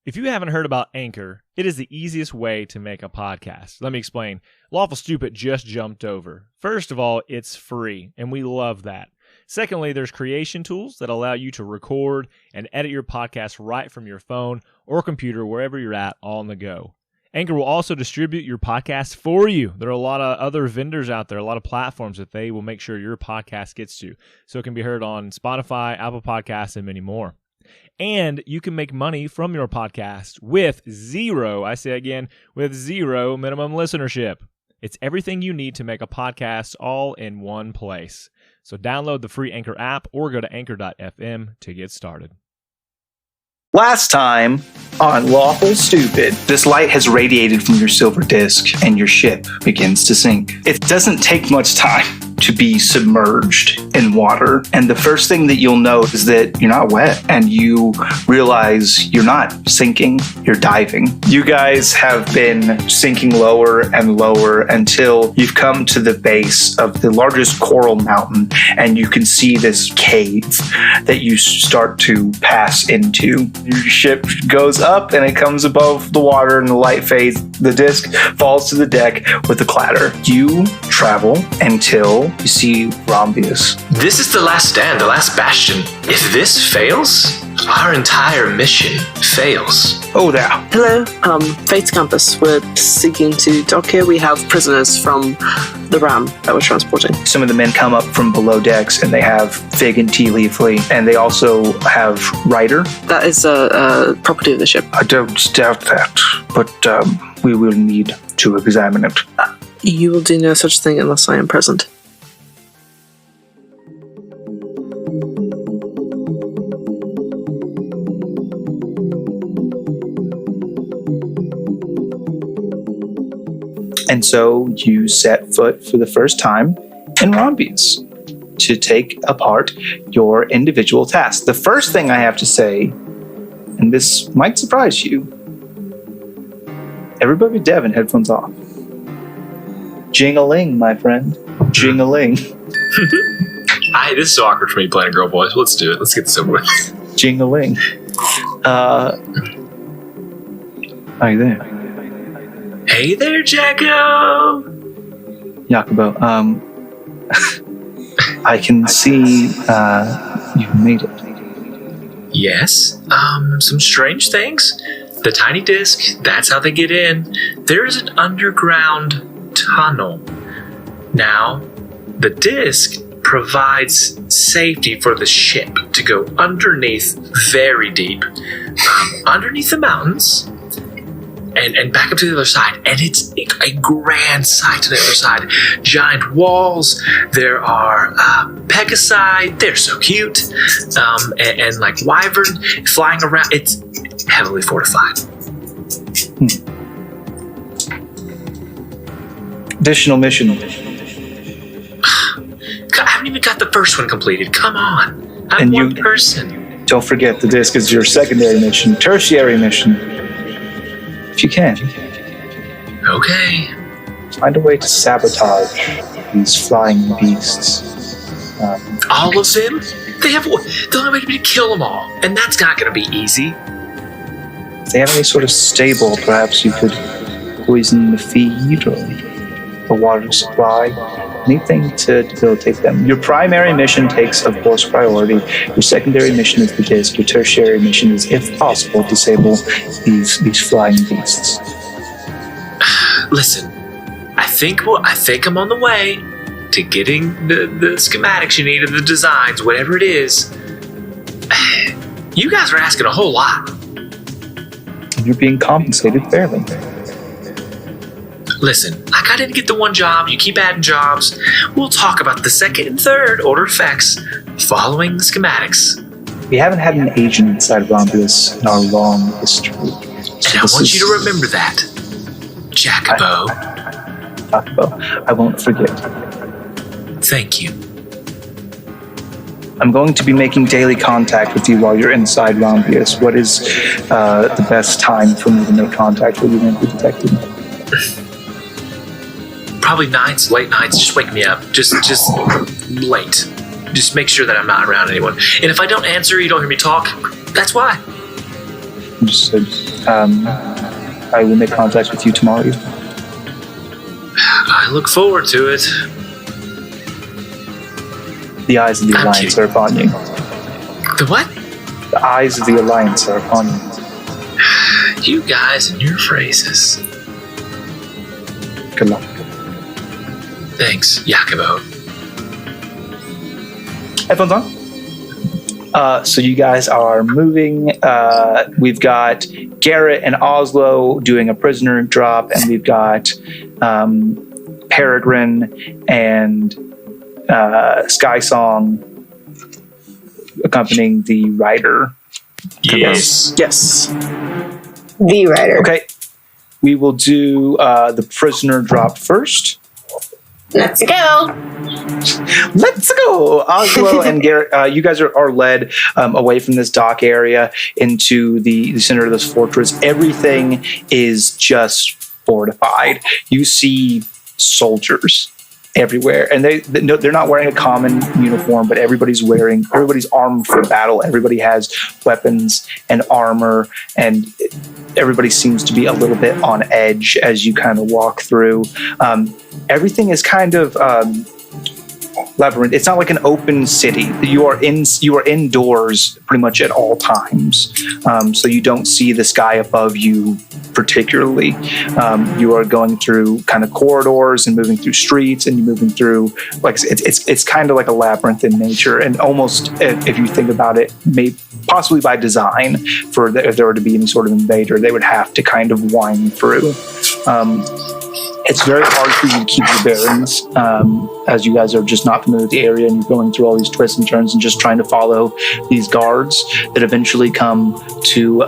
If you haven't heard about Anchor, it is the easiest way to make a podcast. Let me explain. Lawful Stupid just jumped over. First of all, it's free, and we love that. Secondly, there's creation tools that allow you to record and edit your podcast right from your phone or computer, wherever you're at, all on the go. Anchor will also distribute your podcast for you. There are a lot of other vendors out there, a lot of platforms that they will make sure your podcast gets to. So it can be heard on Spotify, Apple Podcasts, and many more. And you can make money from your podcast with zero minimum listenership. It's everything you need to make a podcast all in one place. So download the free Anchor app or go to anchor.fm to get started. Last time on Lawful Stupid, this light has radiated from your silver disc and your ship begins to sink. It doesn't take much time to be submerged in water. And the first thing that you'll know is that you're not wet and you realize you're not sinking, you're diving. You guys have been sinking lower and lower until you've come to the base of the largest coral mountain and you can see this cave that you start to pass into. Your ship goes up and it comes above the water and the light fades. The disc falls to the deck with a clatter. You travel until you see Rhombius. This is the last stand, the last bastion. If this fails, our entire mission fails. Oh, there. Hello, Fate's Campus. We're seeking to dock here. We have prisoners from the ram that we're transporting. Some of the men come up from below decks and they have Fig and Tea Leafly, and they also have Ryder. That is a property of the ship. I don't doubt that, but we will need to examine it. You will do no such thing unless I am present. And so you set foot for the first time in Rhombius to take apart your individual tasks. The first thing I have to say, and this might surprise you, everybody but Devin, headphones off. Jing-a-ling, my friend. Jing-a-ling. This is so awkward for me playing a girl voice. Let's do it. Let's get this over with. Jing-a-ling. Are you there? Hey there, Jacko! Jacobo, I can see you've made it. Yes, some strange things. The tiny disc, that's how they get in. There is an underground tunnel. Now, the disc provides safety for the ship to go underneath, very deep, underneath the mountains, and back up to the other side. And it's a grand sight to the other side. Giant walls. There are pegasi. They're so cute. And like wyvern flying around. It's heavily fortified. Additional mission. I haven't even got the first one completed. Come on. I'm one person. Don't forget, the disc is your secondary mission, tertiary mission. If you can. Okay. Find a way to sabotage these flying beasts. All of them? The only way to be to kill them all. And that's not going to be easy. If they have any sort of stable, perhaps you could poison the feed or the water supply. Anything to debilitate them. Your primary mission takes, of course, priority. Your secondary mission is the disc. Your tertiary mission is, if possible, disable these flying beasts. Listen, I think I'm on the way to getting the schematics you need, or the designs, whatever it is. You guys are asking a whole lot. You're being compensated fairly. Listen, I didn't get the one job. You keep adding jobs. We'll talk about the second and third order effects following the schematics. We haven't had an agent inside Rhombius in our long history. And I want you to remember that, Jacobo. Jacobo, I won't forget. Thank you. I'm going to be making daily contact with you while you're inside Rhombius. What is the best time for me to make contact with you and be detected? Probably nights, late nights. Just wake me up. Just late. Just make sure that I'm not around anyone. And if I don't answer, you don't hear me talk, that's why. and just said, I will make contact with you tomorrow. I look forward to it. The eyes of the I'm Alliance kidding. are upon you. The what? The eyes of the Alliance are upon you. You guys and your phrases. Good luck. Thanks, Jacobo. Headphones on. So you guys are moving. We've got Garrett and Oslo doing a prisoner drop, and we've got Peregrine and Sky Song accompanying the Ryder. Yes. Yes. The Ryder. Okay. We will do the prisoner drop first. Let's go. Let's go. Oslo and Garrett, you guys are led away from this dock area into the center of this fortress. Everything is just fortified. You see soldiers everywhere, and they're not wearing a common uniform, but everybody's armed for battle. Everybody has weapons and armor, and everybody seems to be a little bit on edge as you kind of walk through. Everything is kind of labyrinth. It's not like an open city. You are indoors pretty much at all times, so you don't see the sky above you particularly. You are going through kind of corridors and moving through streets, and you're moving through it's kind of like a labyrinth in nature, and almost if you think about it, possibly by design, if there were to be any sort of invader, they would have to kind of wind through. It's very hard for you to keep your bearings as you guys are just not familiar with the area, and you're going through all these twists and turns and just trying to follow these guards that eventually come to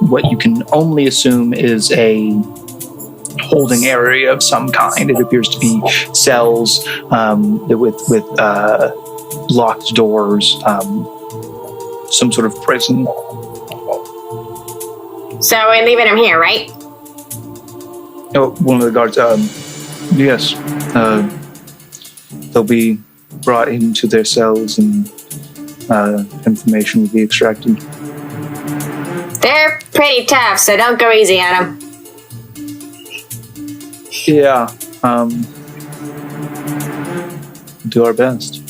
what you can only assume is a holding area of some kind. It appears to be cells with locked doors, some sort of prison. So we're leaving him here, right? Oh, one of the guards, yes. They'll be brought into their cells, and information will be extracted. They're pretty tough, so don't go easy on them. Yeah. Do our best.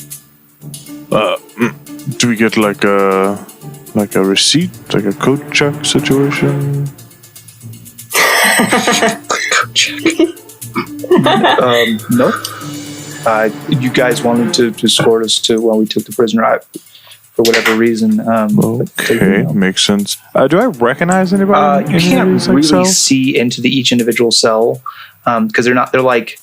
Do we get like a receipt, like a code check situation? No. You guys wanted to escort us to when we took the prisoner out for whatever reason. Okay, makes sense. Do I recognize anybody? You can't really cells? see into each individual cell because they're not like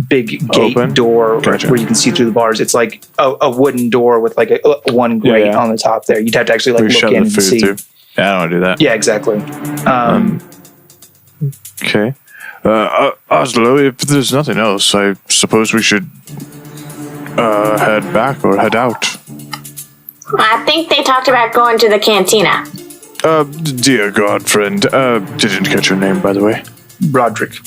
big gate Open? door Gotcha. where you can see through the bars. It's like a wooden door with like a one grate on the top there. You'd have to actually We look shove in the and food see. too. Yeah, I don't want to do that. Yeah, exactly. Okay. Oslo, if there's nothing else, I suppose we should head back or head out. I think they talked about going to the cantina. Dear God, friend, didn't catch your name, by the way. Roderick.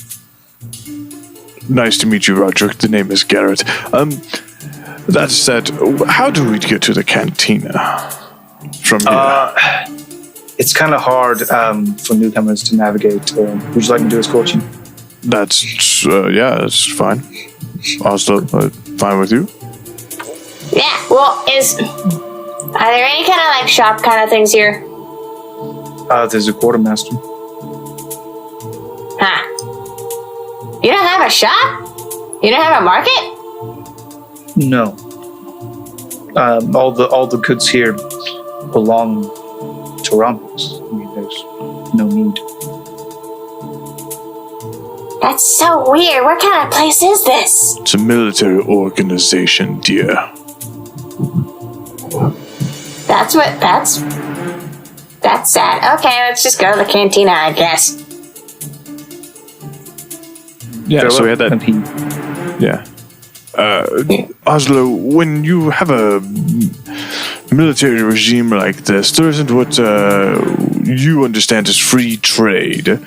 Nice to meet you, Roderick. The name is Garrett. That said, how do we get to the cantina from here? It's kind of hard for newcomers to navigate. Would you like me to escort you? That's that's fine. Oslo, fine with you? Yeah, well, are there any kind of like shop kind of things here? There's a quartermaster. Huh. You don't have a shop? You don't have a market? No. All the goods here belong to Rhombius. I mean, there's no need. That's so weird. What kind of place is this? It's a military organization, dear. That's sad. Okay, let's just go to the cantina, I guess. Yeah, so we had that. And he Yeah. Oslo, when you have a military regime like this, there isn't what you understand as free trade.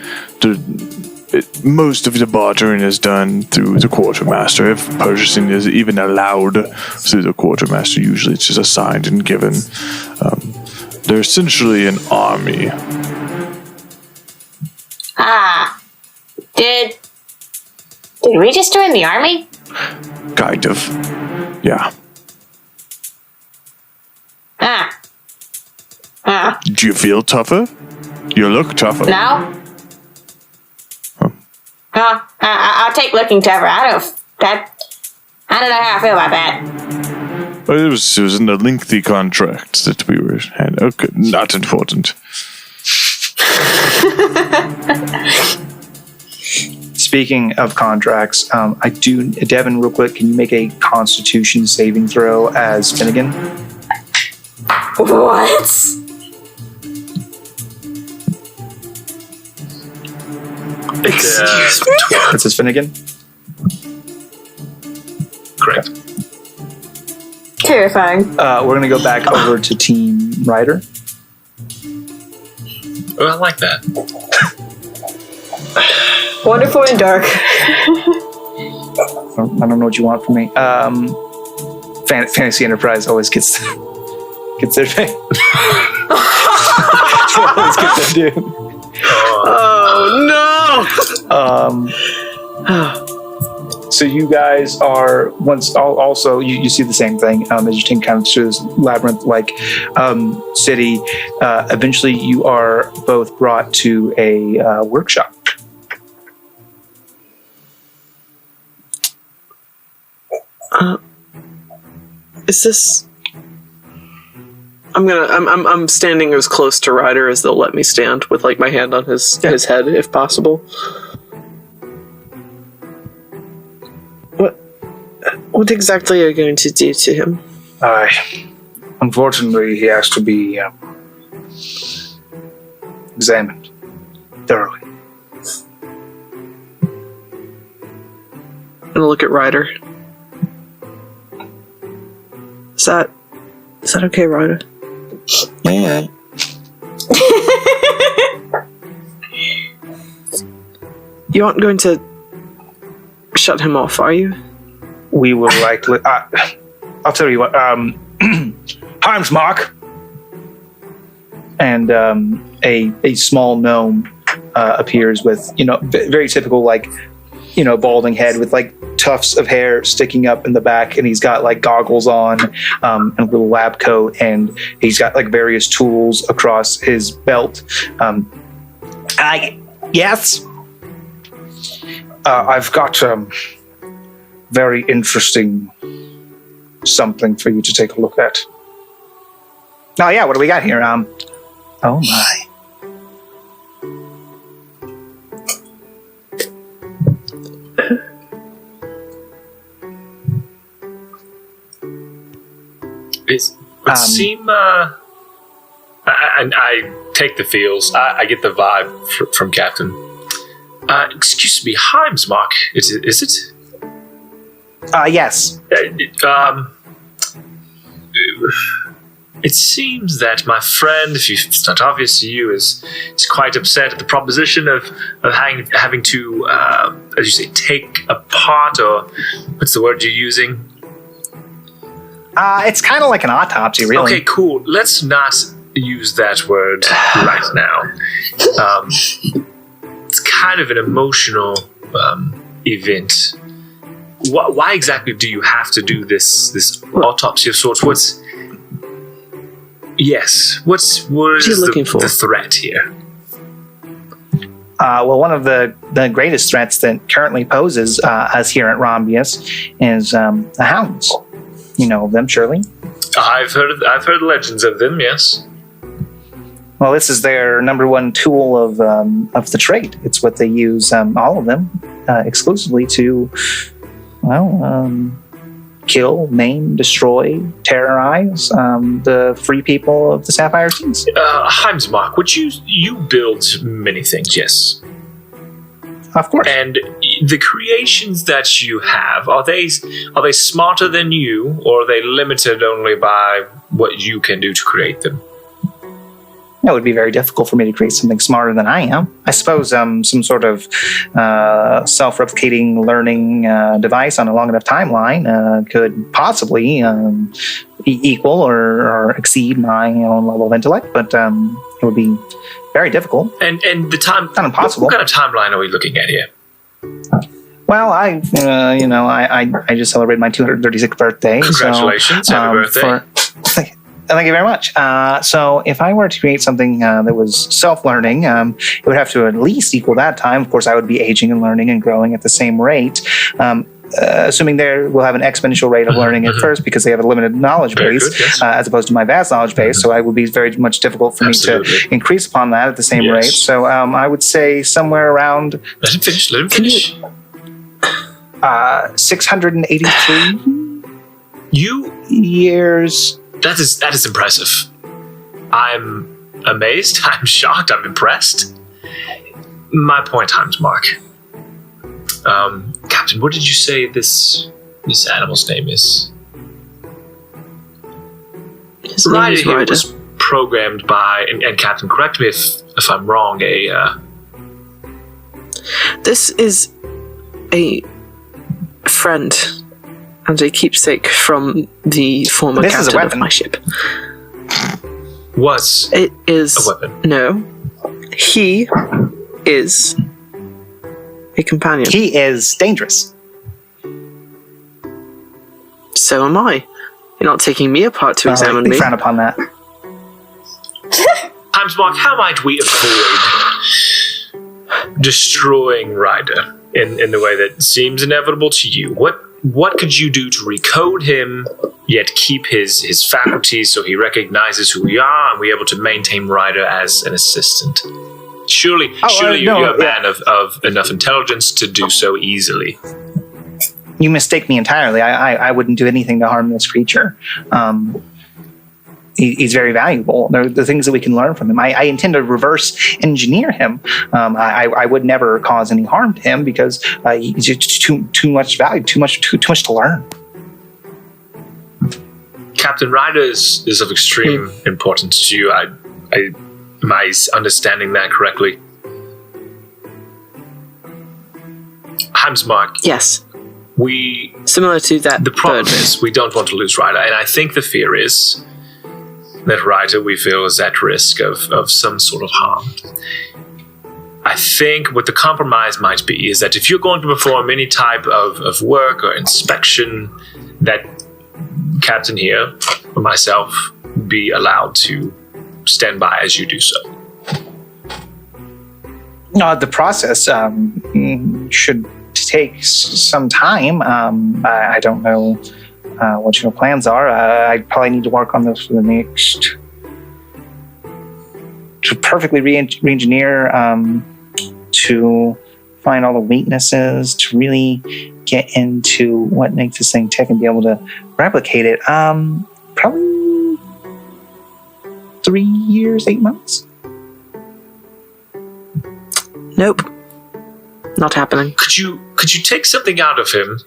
Most of the bartering is done through the quartermaster. If purchasing is even allowed through the quartermaster, usually it's just assigned and given. They're essentially an army. Ah. Did we just join the army? Kind of. Yeah. Do you feel tougher? You look tougher. No. Huh. I'll take looking tougher. I don't know how I feel about that. Well, it was in a lengthy contract that we were had. Okay, not important. Speaking of contracts, Devin, real quick, can you make a Constitution saving throw as Finnegan? What? Excuse me? This is Finnegan. Correct. Terrifying. We're gonna go back over to Team Ryder. Oh, I like that. Wonderful and dark. I don't know what you want from me. Fantasy Enterprise always gets their thing. Always gets their due. Oh So you guys are also you see the same thing as you take kind of through this labyrinth-like city. Eventually, you are both brought to a workshop. Is this? I'm standing as close to Ryder as they'll let me stand, with like my hand on his head, if possible. What exactly are you going to do to him? Unfortunately, he has to be examined thoroughly. I'm gonna look at Ryder. Is that okay, Ryder? Yeah. You aren't going to shut him off, are you? We will likely. I'll tell you what. Time's Mark, and a small gnome appears with very typical balding head with like tufts of hair sticking up in the back, and he's got like goggles on and a little lab coat, and he's got like various tools across his belt. Yes. I've got very interesting something for you to take a look at. Oh yeah, what do we got here? Oh my. It would seem. I take the feels. I get the vibe from Captain. Excuse me, Heimsmark. Is it? Yes. It seems that my friend, if it's not obvious to you, is quite upset at the proposition of having to, as you say, take apart, or what's the word you're using? It's kind of like an autopsy, really. Okay, cool. Let's not use that word right now. It's kind of an emotional event. Why exactly do you have to do this autopsy of sorts? What is the threat here? Well, one of the greatest threats that currently poses us here at Rhombius is the hounds. You know of them, surely? I've heard legends of them, yes. Well, this is their number one tool of the trade. It's what they use, all of them, exclusively to, kill, maim, destroy, terrorize the free people of the Sapphire Seas. Heimsmark, would you build many things, yes? Of course. And the creations that you have, are they smarter than you, or are they limited only by what you can do to create them? It would be very difficult for me to create something smarter than I am. I suppose some sort of self-replicating learning device on a long enough timeline could possibly equal or exceed my own level of intellect, but it would be very difficult. And the time... Not impossible. What kind of timeline are we looking at here? Well, I just celebrated my 236th birthday. Congratulations. Happy birthday. Thank you very much. So if I were to create something that was self-learning, it would have to at least equal that time. Of course, I would be aging and learning and growing at the same rate. Assuming they will have an exponential rate of learning at first because they have a limited knowledge base, good, yes. as opposed to my vast knowledge base. So it would be very much difficult for me to increase upon that at the same rate. So I would say somewhere around... Let him finish. 683 years... That is impressive. I'm amazed. I'm shocked. I'm impressed. My point times, Mark. Captain, what did you say this animal's name is? His name is Ryder. Was programmed by, and Captain, correct me if I'm wrong. This is a friend and a keepsake from the former captain of my ship. It is a weapon. No. He is a companion. He is dangerous. So am I. You're not taking me apart to examine me. We frown upon that. Times, Mark, how might we avoid destroying Ryder in the way that seems inevitable to you? What could you do to recode him, yet keep his faculties so he recognizes who we are and we're able to maintain Ryder as an assistant? Surely you're a man of enough intelligence to do so easily. You mistake me entirely. I wouldn't do anything to harm this creature. He's very valuable. There are the things that we can learn from him. I intend to reverse engineer him. I would never cause any harm to him because he's just too much value, too much to learn. Captain Ryder is of extreme importance to you. Am I understanding that correctly? Mark. Yes. Similar to that. The problem is we don't want to lose Ryder, and I think the fear is that Ryder, we feel, is at risk of some sort of harm. I think what the compromise might be is that if you're going to perform any type of work or inspection, that Captain here, or myself, be allowed to stand by as you do so. The process should take some time. I don't know what your plans are. I probably need to work on this for the next... to perfectly re-engineer, to find all the weaknesses, to really get into what makes this thing tick and be able to replicate it. Probably 3 years, 8 months. Nope. Not happening. Could you take something out of him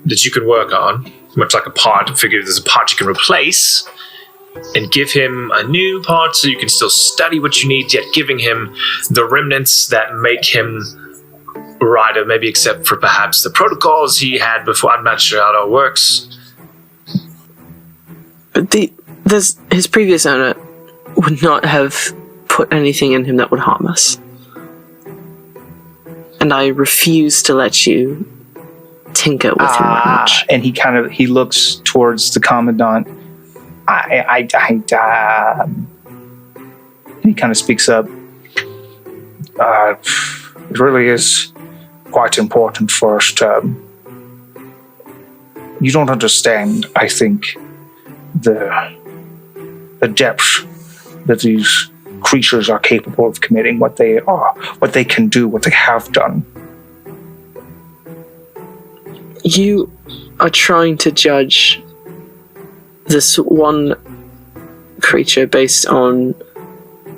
that you can work on, much like a part, figure there's a part you can replace, and give him a new part so you can still study what you need, yet giving him the remnants that make him Ryder, maybe except for perhaps the protocols he had before. I'm not sure how it all works. But his previous owner would not have put anything in him that would harm us. And I refuse to let you tinker with him that much. And he looks towards the Commandant. He kind of speaks up. It really is quite important for us to... you don't understand, I think, the depth that these creatures are capable of committing, what they are, what they can do, what they have done. You are trying to judge this one creature based on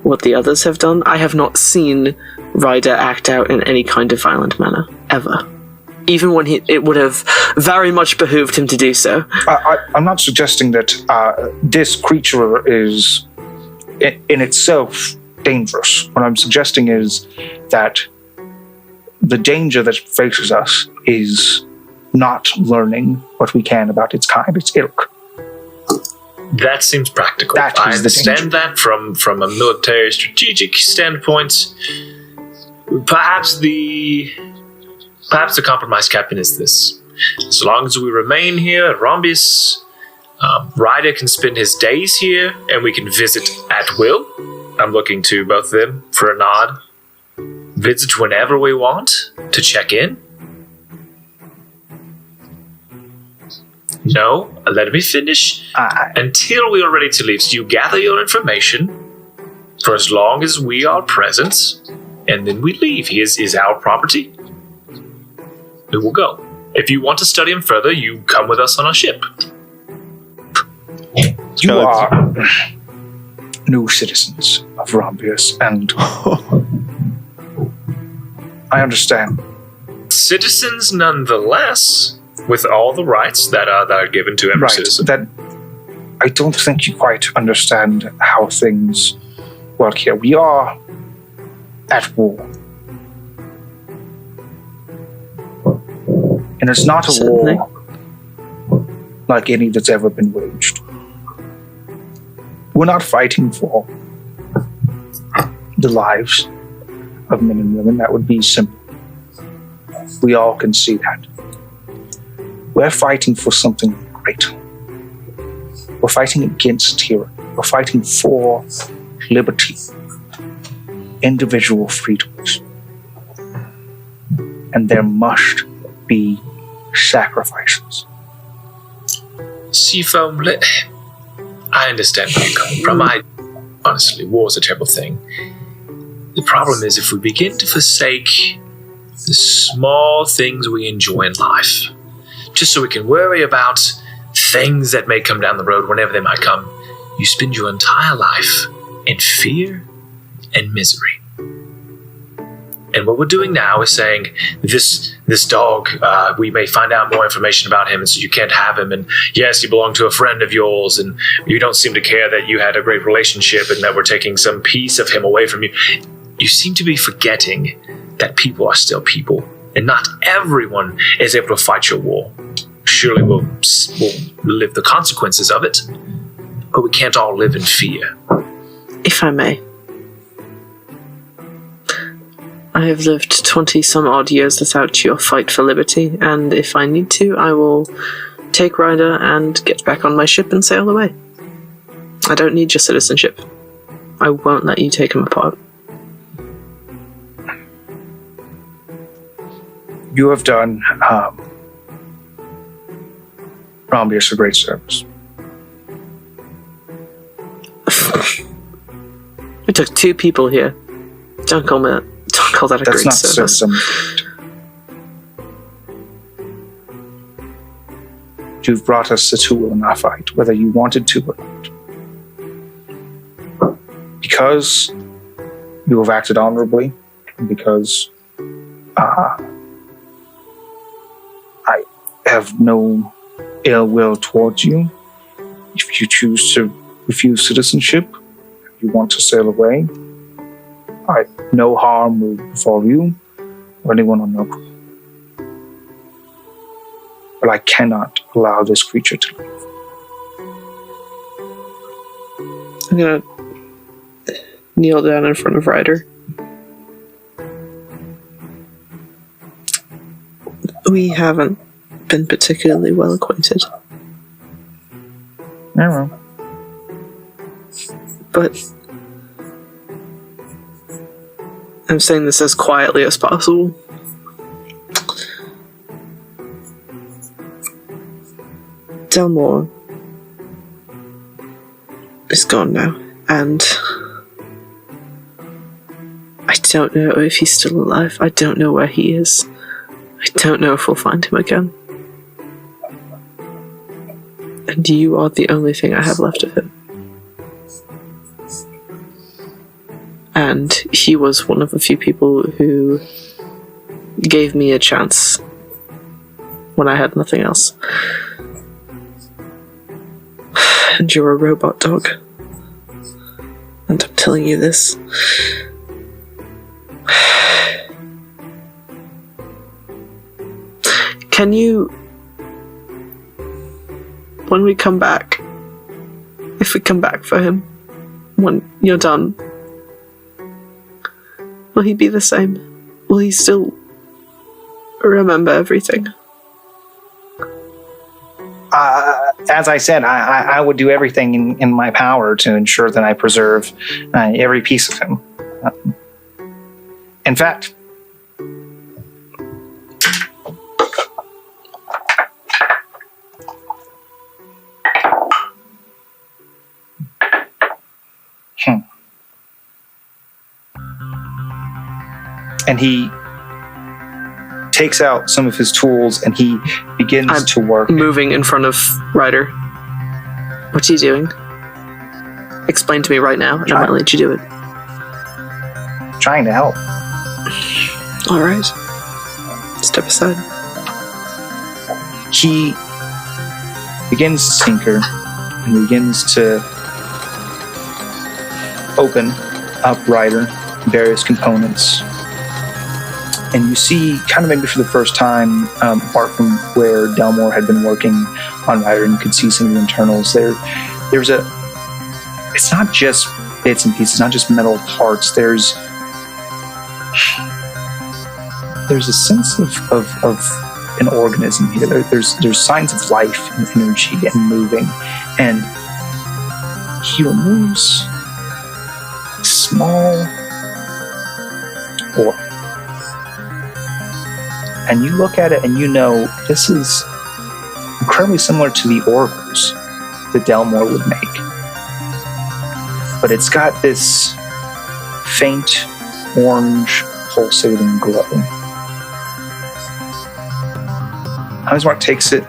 what the others have done. I have not seen Ryder act out in any kind of violent manner, ever. Even when it would have very much behooved him to do so. I'm not suggesting that this creature is in itself dangerous. What I'm suggesting is that the danger that faces us is not learning what we can about its kind, its ilk. That seems practical. That I is the understand that from a military strategic standpoint. Perhaps the compromise, Captain, is this. As long as we remain here at Rhombius, Ryder can spend his days here, and we can visit at will. I'm looking to both of them for a nod. Visit whenever we want to check in. No, let me finish. Until we are ready to leave, so you gather your information for as long as we are present, and then we leave. He is our property. We will go. If you want to study him further, you come with us on our ship. You are new citizens of Rhombius, and I understand. Citizens nonetheless, with all the rights that are given to every citizen. That I don't think you quite understand how things work here. We are at war. And it's not a war like any that's ever been waged. We're not fighting for the lives of men and women. That would be simple. We all can see that. We're fighting for something great. We're fighting against tyranny. We're fighting for liberty, individual freedoms. And there must be sacrifices. Seafoam, I understand where you're coming from. Honestly, war's a terrible thing. The problem is if we begin to forsake the small things we enjoy in life, just so we can worry about things that may come down the road whenever they might come, you spend your entire life in fear and misery. And what we're doing now is saying, this dog, we may find out more information about him, and so you can't have him. And yes, he belonged to a friend of yours, and you don't seem to care that you had a great relationship and that we're taking some piece of him away from you. You seem to be forgetting that people are still people, and not everyone is able to fight your war. Surely we'll live the consequences of it, but we can't all live in fear. If I may. I have lived 20-some-odd years without your fight for liberty, and if I need to, I will take Ryder and get back on my ship and sail away. I don't need your citizenship. I won't let you take him apart. You have done Rhombius a great service. It took 2 people here. Don't call that a That's great not service. You've brought us a tool in our fight, whether you wanted to or not. Because you have acted honorably, and because I have no ill will towards you. If you choose to refuse citizenship, if you want to sail away, no harm will befall you or anyone on your crew. But I cannot allow this creature to leave. I'm gonna kneel down in front of Ryder. We haven't been particularly well acquainted. I know. But I'm saying this as quietly as possible. Delmore is gone now, and I don't know if he's still alive. I don't know where he is. I don't know if we'll find him again. And you are the only thing I have left of him. And he was one of the few people who gave me a chance when I had nothing else. And you're a robot dog. And I'm telling you this. Can you, when we come back, if we come back for him, when you're done, will he be the same? Will he still remember everything? As I said, I would do everything in my power to ensure that I preserve every piece of him. In fact, and he takes out some of his tools and he begins to work. Moving in front of Ryder. What's he doing? Explain to me right now, and I might let you do it. Trying to help. All right. Step aside. He begins to tinker and begins to open up Ryder, various components. And you see, kind of maybe for the first time, apart from where Delmore had been working on Ryder, and you could see some of the internals there. It's not just bits and pieces, not just metal parts. There's a sense of an organism here. There's signs of life and energy and moving. And he removes a small orb. And you look at it and you know this is incredibly similar to the oracles that Delmore would make. But it's got this faint orange pulsating glow. Heisenberg takes it,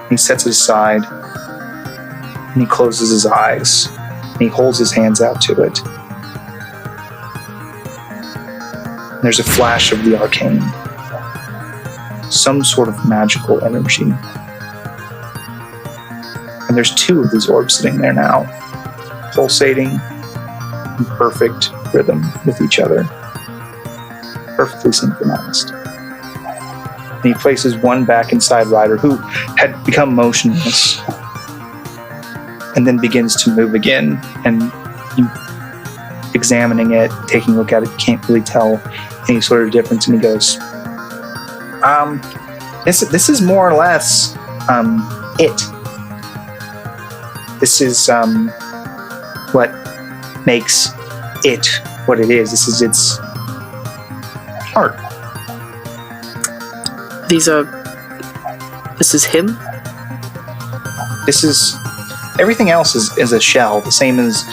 he sets it aside, and he closes his eyes, and he holds his hands out to it. And there's a flash of the arcane. Some sort of magical energy. And there's two of these orbs sitting there now, pulsating in perfect rhythm with each other, perfectly synchronized. And he places one back inside Ryder, who had become motionless, and then begins to move again. And you, examining it, taking a look at it, can't really tell any sort of difference. And he goes, this is more or less it. This is what makes it what it is. This is its heart. This is him? This is everything else is a shell, the same as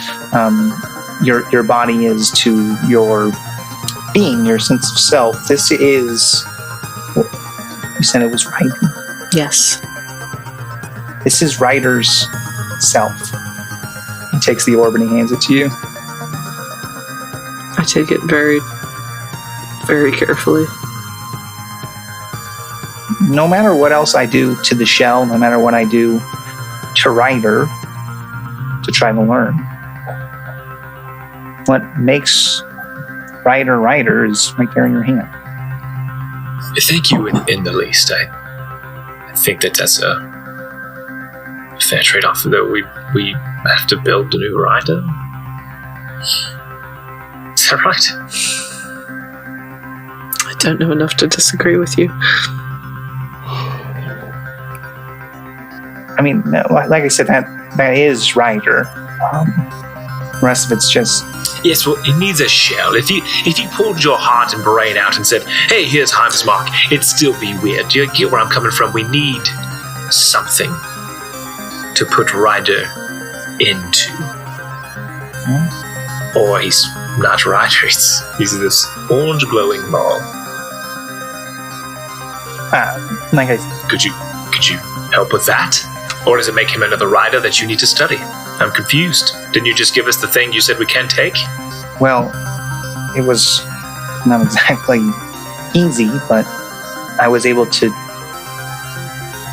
your body is to your being, your sense of self. This is, you said it was Ryder? Yes. This is Ryder's self. He takes the orb and he hands it to you. I take it very, very carefully. No matter what else I do to the shell, no matter what I do to Ryder to try to learn, what makes Ryder Ryder is right there in your hand. Thank you in the least. I think that's a fair trade-off, though we have to build a new Ryder. Is that right? I don't know enough to disagree with you. I mean, like I said, that is Ryder. The rest of it's just... Yes, well, it needs a shell. If you pulled your heart and brain out and said, hey, here's Heimsmark, it'd still be weird. Do you get where I'm coming from? We need something to put Ryder into. Or he's not Ryder, he's this orange glowing ball. Could you help with that? Or does it make him another Ryder that you need to study? I'm confused. Didn't you just give us the thing you said we can't take? Well, it was not exactly easy, but I was able to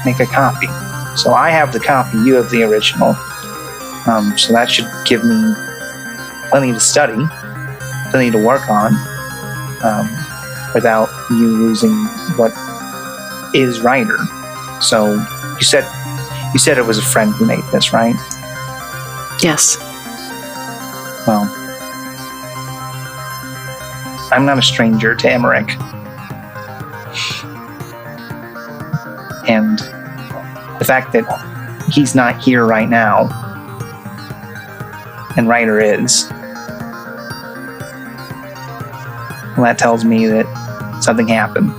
make a copy. So I have the copy, you have the original. So that should give me plenty to study, plenty to work on, without you losing what is Ryder. So you said it was a friend who made this, right? Yes. Well, I'm not a stranger to Emmerich. And the fact that he's not here right now, and Ryder is, well, that tells me that something happened.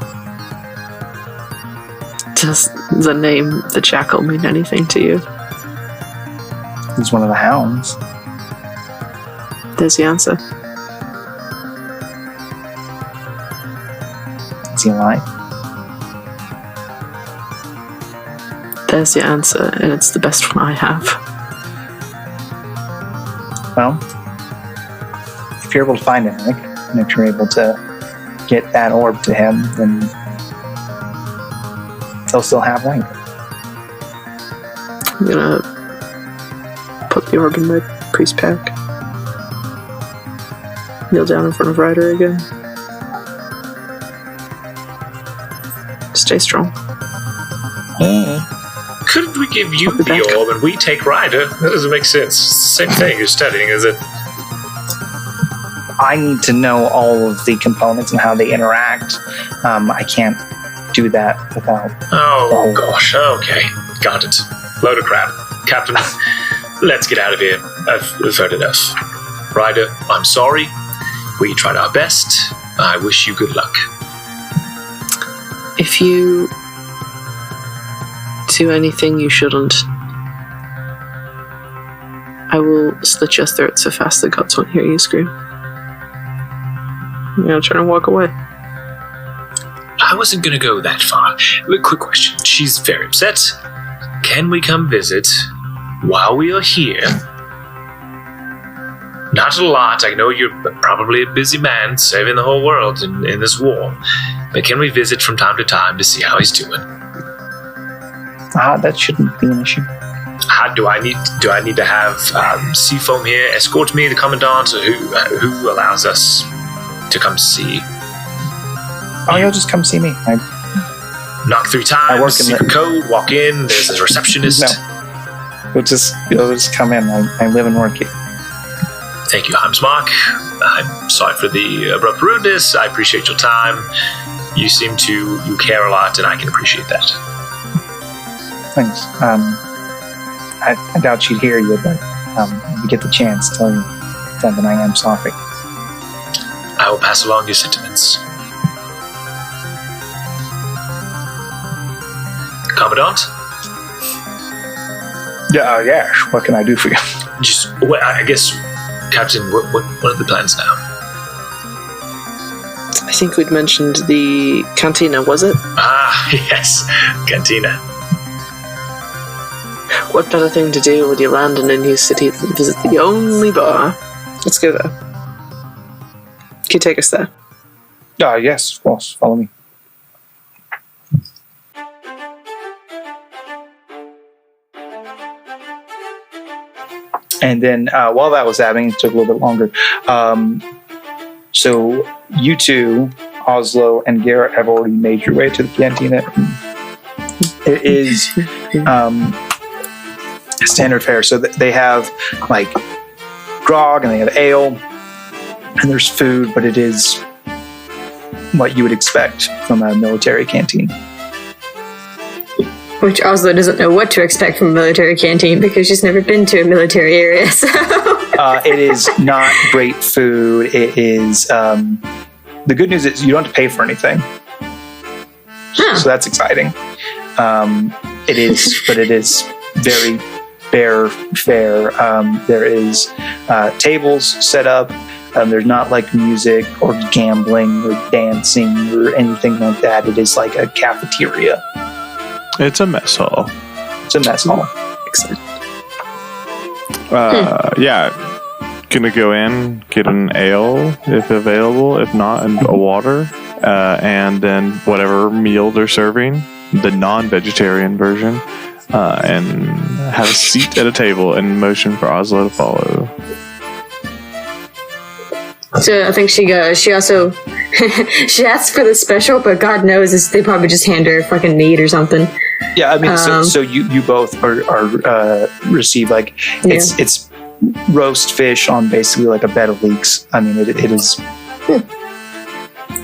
Does the name the Jackal mean anything to you? He's one of the hounds. There's the answer. Is he alive? There's the answer, and it's the best one I have. Well, if you're able to find Emmerich, and if you're able to get that orb to him, then he'll still have Ryder. I'm gonna put the orb in my priest pack. Kneel down in front of Ryder again. Stay strong. Couldn't we give you I'll be the back. orb and we take Ryder? That doesn't make sense. It's the same thing you're studying, is it? I need to know all of the components and how they interact. I can't do that without... Oh, gosh. Okay. Got it. Load of crap. Captain, let's get out of here. I've heard enough. Ryder, I'm sorry. We tried our best. I wish you good luck. If you do anything you shouldn't, I will slit your throat so fast the gods won't hear you scream. I'm gonna try to walk away. I wasn't going to go that far. Quick question. She's very upset. Can we come visit while we are here? Not a lot. I know you're probably a busy man saving the whole world in this war. But can we visit from time to time to see how he's doing? That shouldn't be an issue. Do I need to have Seafoam here escort me, the commandant, or who allows us to come see? Oh, you'll just come see me. Knock 3 I work times, in secret code, walk in, there's a receptionist. No. You'll just come in. I live and work here. Thank you, Heimsmark. I'm sorry for the abrupt rudeness. I appreciate your time. You seem to care a lot, and I can appreciate that. Thanks. I doubt she'd hear you, but if you get the chance, tell them that I am sorry. I will pass along your sentiments. Commandant? Yeah. What can I do for you? I guess, Captain, what are the plans now? I think we'd mentioned the cantina, was it? Ah, yes, Cantina. What better thing to do when you land in a new city than visit the only bar? Let's go there. Can you take us there? Yes, of course. Follow me. And then while that was happening, it took a little bit longer. So you two, Oslo and Garrett, have already made your way to the cantina. It is standard fare. So they have like grog and they have ale and there's food, but it is what you would expect from a military canteen. Which Oslo doesn't know what to expect from a military canteen because she's never been to a military area. So It is not great food. It is the good news is you don't have to pay for anything, so that's exciting. It is, but it is very bare fare. There is tables set up. There's not like music or gambling or dancing or anything like that. It is like a cafeteria. It's a mess hall. It's a mess hall. Excellent. Yeah. Gonna go in, get an ale if available, if not, and a water, and then whatever meal they're serving, the non-vegetarian version, and have a seat at a table and motion for Oslo to follow. So I think she goes. She also she asks for the special, but God knows they probably just hand her fucking meat or something. Yeah, I mean, so you both are receive like it's roast fish on basically like a bed of leeks. I mean, it is.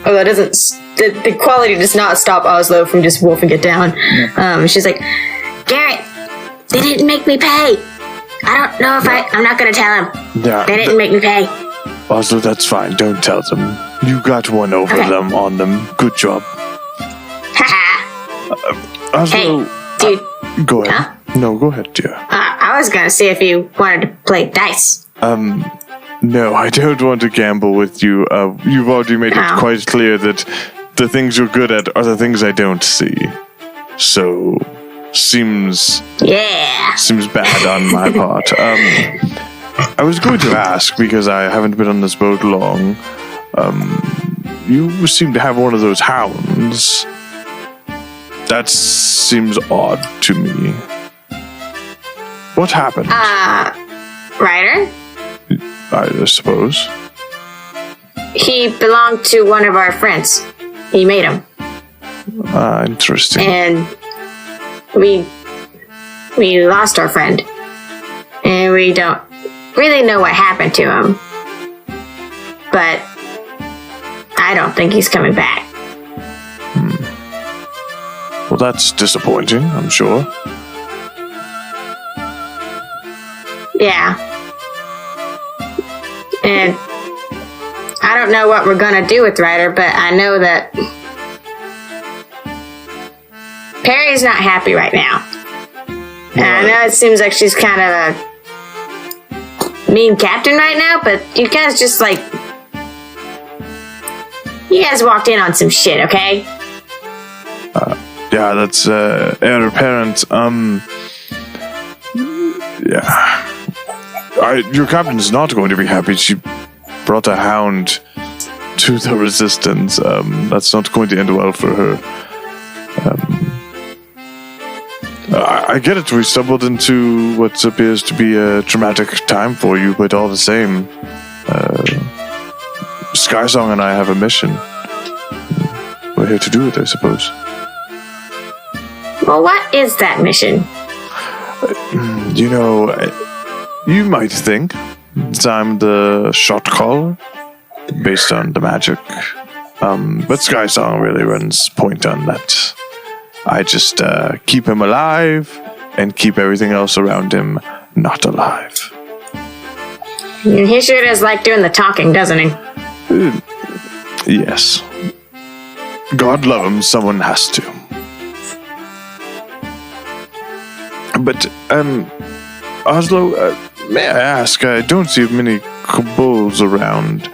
Oh, that doesn't. The quality does not stop Oslo from just wolfing it down. She's like, Garrett, they didn't make me pay. I don't know if I'm not gonna tell him. Yeah, they didn't make me pay. Oslo, that's fine. Don't tell them. You got one over them on them. Good job. Oslo, hey, dude. Go ahead. Huh? No, go ahead, dear. I was gonna see if you wanted to play dice. No, I don't want to gamble with you. You've already made it quite clear that the things you're good at are the things I don't see. So, seems bad on my part. I was going to ask, because I haven't been on this boat long, you seem to have one of those hounds. That seems odd to me. What happened? Ryder? I suppose. He belonged to one of our friends. He made him. Interesting. And we lost our friend. And we don't really know what happened to him. But I don't think he's coming back. Well, that's disappointing, I'm sure. Yeah. And I don't know what we're gonna do with Ryder, but I know that Perry's not happy right now. And I know it seems like she's kind of a mean captain right now, but you guys just like... You guys walked in on some shit, okay? Yeah, that's heir apparent. Yeah. Your captain's not going to be happy. She brought a hound to the resistance. That's not going to end well for her. I get it. We stumbled into what appears to be a traumatic time for you, but all the same, Skysong and I have a mission. We're here to do it, I suppose. Well, what is that mission? You know, you might think that I'm the shot caller based on the magic. But Skysong really runs point on that. I just keep him alive and keep everything else around him not alive. He sure does like doing the talking, doesn't he? Yes. God love him, someone has to. But, Oslo, may I ask, I don't see many kobolds around.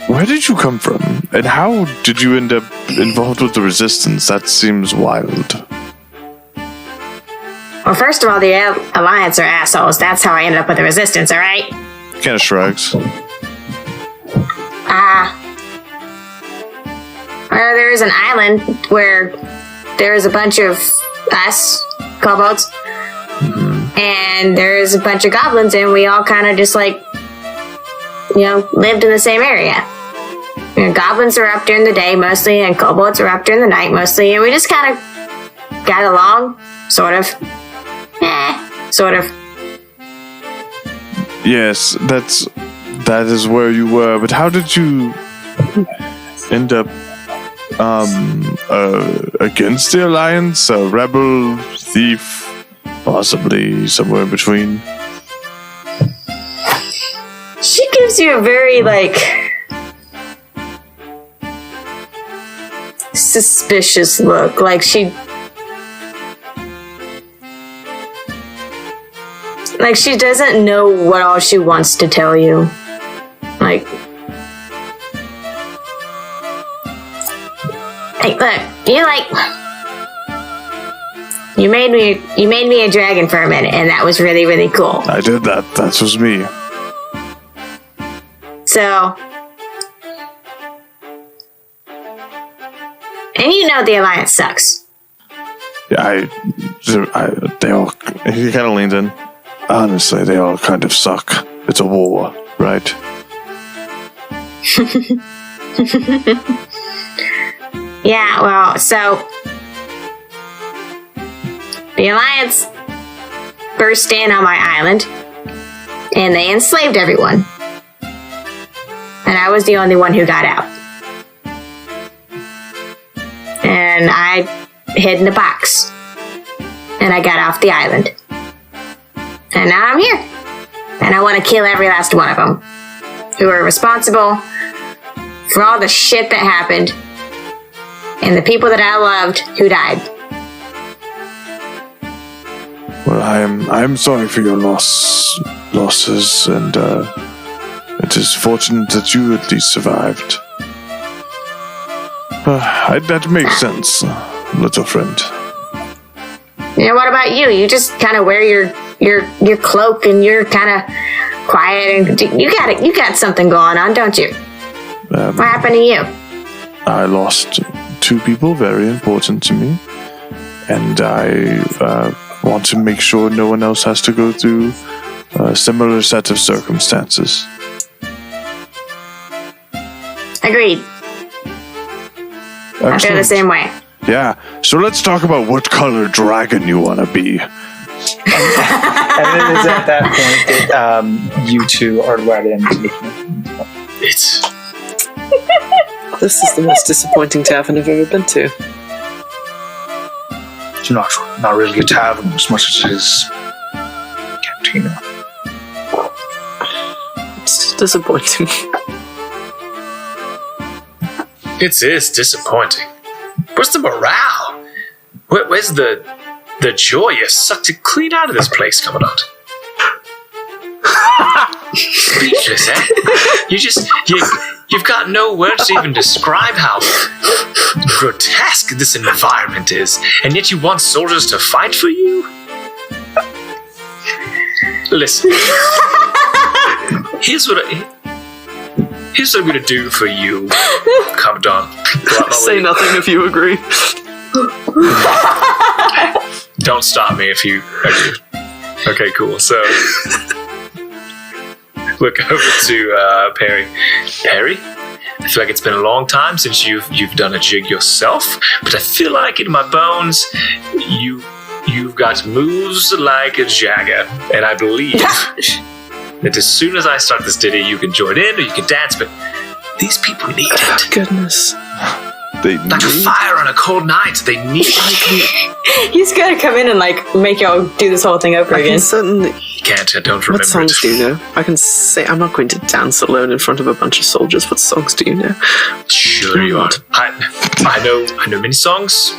Where did you come from? And how did you end up involved with the Resistance? That seems wild. Well, first of all, the Alliance are assholes. That's how I ended up with the Resistance, alright? Kind of shrugs. Well, there is an island where there's a bunch of us, kobolds, and there's a bunch of goblins, and we all kind of just like, lived in the same area. Goblins are up during the day mostly, and kobolds are up during the night mostly, and we just kind of got along, sort of. Sort of. Yes, that is where you were, but how did you end up against the Alliance? A rebel, thief, possibly somewhere in between? She gives you a very, suspicious look. Like, she doesn't know what all she wants to tell you. Like, hey, look, you made me a dragon for a minute, and that was really, really cool. I did that. That was me. So, and the Alliance sucks. Yeah, they all, he kind of leans in. Honestly, they all kind of suck. It's a war. right? Yeah, well, so the Alliance burst in on my island and they enslaved everyone. And I was the only one who got out. And I hid in a box. And I got off the island. And now I'm here. And I want to kill every last one of them who are responsible for all the shit that happened and the people that I loved who died. Well, I'm sorry for your losses, and it is fortunate that you at least survived. That makes sense, little friend. Yeah, what about you? You just kind of wear your cloak and you're kind of quiet and you got something going on, don't you? What happened to you? I lost 2 people very important to me, and I want to make sure no one else has to go through a similar set of circumstances. Agreed. I feel the same way. Yeah, so let's talk about what color dragon you want to be. And it is at that point that you two are led into It's This is the most disappointing tavern I've ever been to. It's not really a tavern as much as it is cantina. It's disappointing. It is disappointing. Where's the morale? Where's the joy you sucked it clean out of this place, Commandant? Speechless, eh? You've got no words to even describe how grotesque this environment is, and yet you want soldiers to fight for you? Listen. Here's what I'm gonna do for you, Commandant. Say nothing if you agree. Don't stop me if you agree. Okay, cool. So, look over to Perry. Perry, I feel like it's been a long time since you've done a jig yourself, but I feel like in my bones you've got moves like a Jagger, and I believe that as soon as I start this ditty, you can join in or you can dance, but these people need it. Goodness. They Like a fire on a cold night. They need it. He's gonna come in and make y'all do this whole thing over I again. can certainly. You can't, I don't remember What songs it. do you know? I can say I'm not going to dance alone in front of a bunch of soldiers. What songs do you know? Sure you are. Not. I know many songs.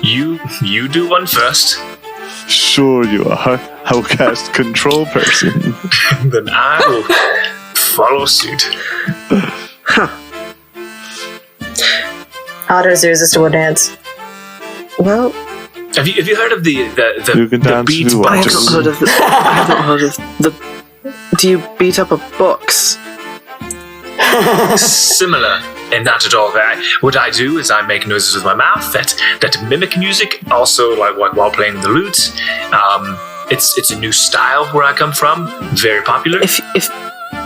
You do one first. Sure you are. I will cast Control Person. Then I will follow suit. How does irresistible dance? Well, Have you heard of the You can dance beat if you I want have to. not heard of the. I have not heard of the. Do you beat up a box? similar and not at all that. What I do is I make noises with my mouth that mimic music, also like while playing the lute. It's a new style where I come from, very popular.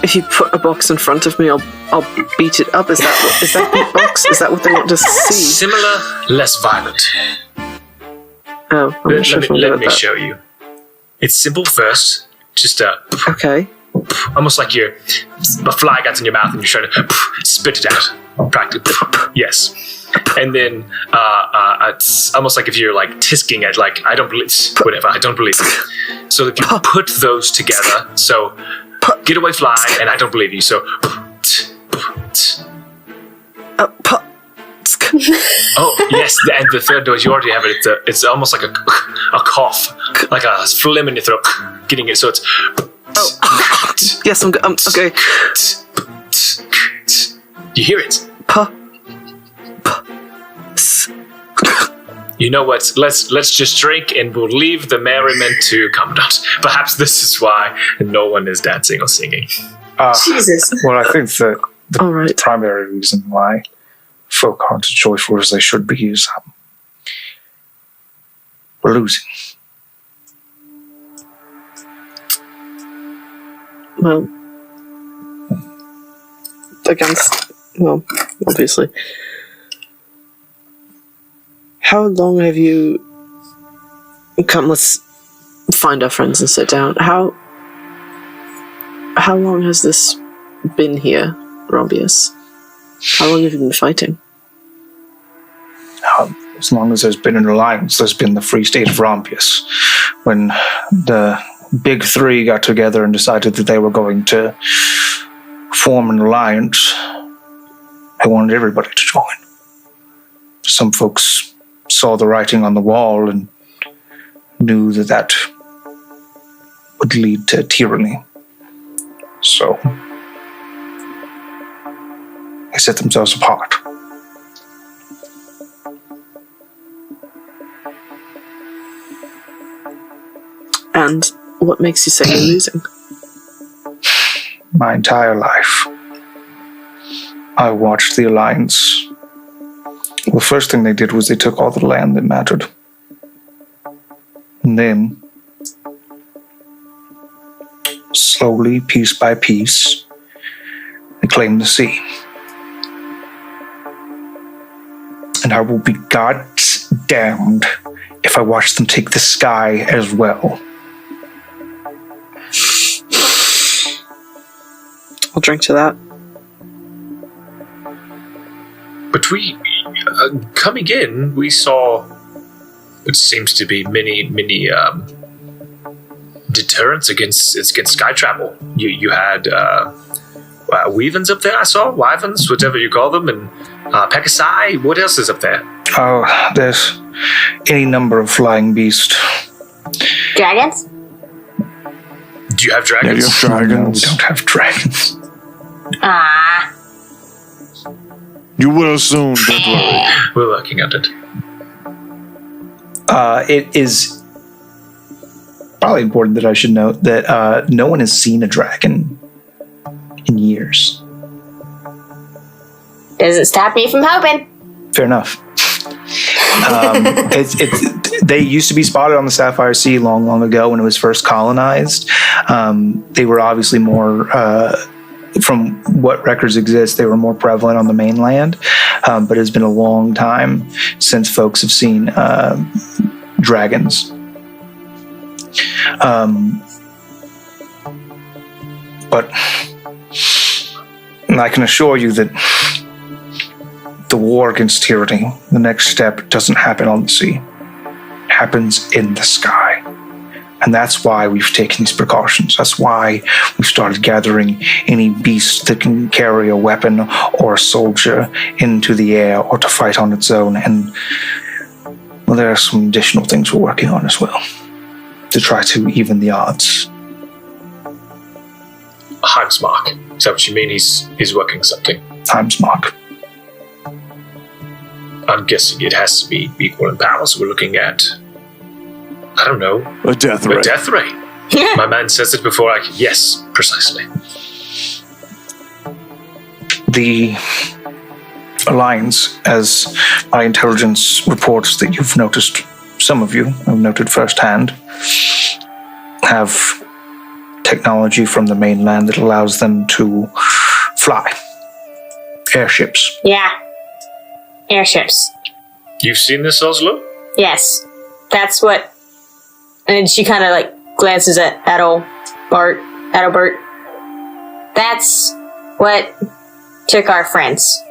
If you put a box in front of me, I'll beat it up. Is that beatbox? Is that what they want to see? Similar, less violent. Oh, I'm not sure if I'm good Let at me that. show you. It's simple first, just Okay. almost like a fly gets in your mouth and you're trying to spit it out. Practice. Yes. And then it's almost like if you're like tisking it, like I don't believe, whatever, I don't believe it. So if you put those together, so get away fly, and I don't believe you, so oh yes, and the third noise you already have it. It's almost like a cough, like a phlegm in your throat, getting it. So it's Yes, I'm okay. You hear it? You know what? Let's just drink and we'll leave the merriment to Commandant. Perhaps this is why no one is dancing or singing. Jesus. Well, I think that the All right. primary reason why folk aren't as joyful as they should be is we're losing. Well, against... Well, obviously. How long have you... Come, let's find our friends and sit down. How long has this been here, Rhombius? How long have you been fighting? As long as there's been an alliance, there's been the Free State of Rhombius. When the Big Three got together and decided that they were going to form an alliance, they wanted everybody to join. Some folks saw the writing on the wall and knew that that would lead to tyranny. So they set themselves apart. And what makes you say you're losing? My entire life, I watched the Alliance. The first thing they did was they took all the land that mattered. And then, slowly, piece by piece, they claimed the sea. And I will be goddamned if I watch them take the sky as well. I'll drink to that. But we, coming in, we saw what seems to be many deterrents against sky travel. You had Weavens up there, I saw, Wyverns, whatever you call them, and Pegasi. What else is up there? Oh, there's any number of flying beasts. Dragons? Do you have Yeah, dragons? you have No, we dragons. don't have dragons. Ah. You will soon, don't worry. We're working at it. It is probably important that I should note that no one has seen a dragon in years. Doesn't stop me from hoping. Fair enough. They used to be spotted on the Sapphire Sea long ago when it was first colonized. They were obviously more, from what records exist, they were more prevalent on the mainland. But it's been a long time since folks have seen dragons. But I can assure you that the war against tyranny, the next step, doesn't happen on the sea. It happens in the sky. And that's why we've taken these precautions. That's why we've started gathering any beast that can carry a weapon or a soldier into the air or to fight on its own. And well, there are some additional things we're working on as well to try to even the odds. Heimsmark. Is that what you mean? He's working something. Heimsmark. I'm guessing it has to be equal in power, so we're looking at, I don't know, A death a ray. death ray. My man says it before I can. Yes, precisely. The Alliance, as my intelligence reports that you've noticed, some of you have noted firsthand, have technology from the mainland that allows them to fly. Airships. Yeah. Airships. You've seen this, Oslo? Yes. That's what... And she kind of, like, glances at Adalbert. That's what took our friends.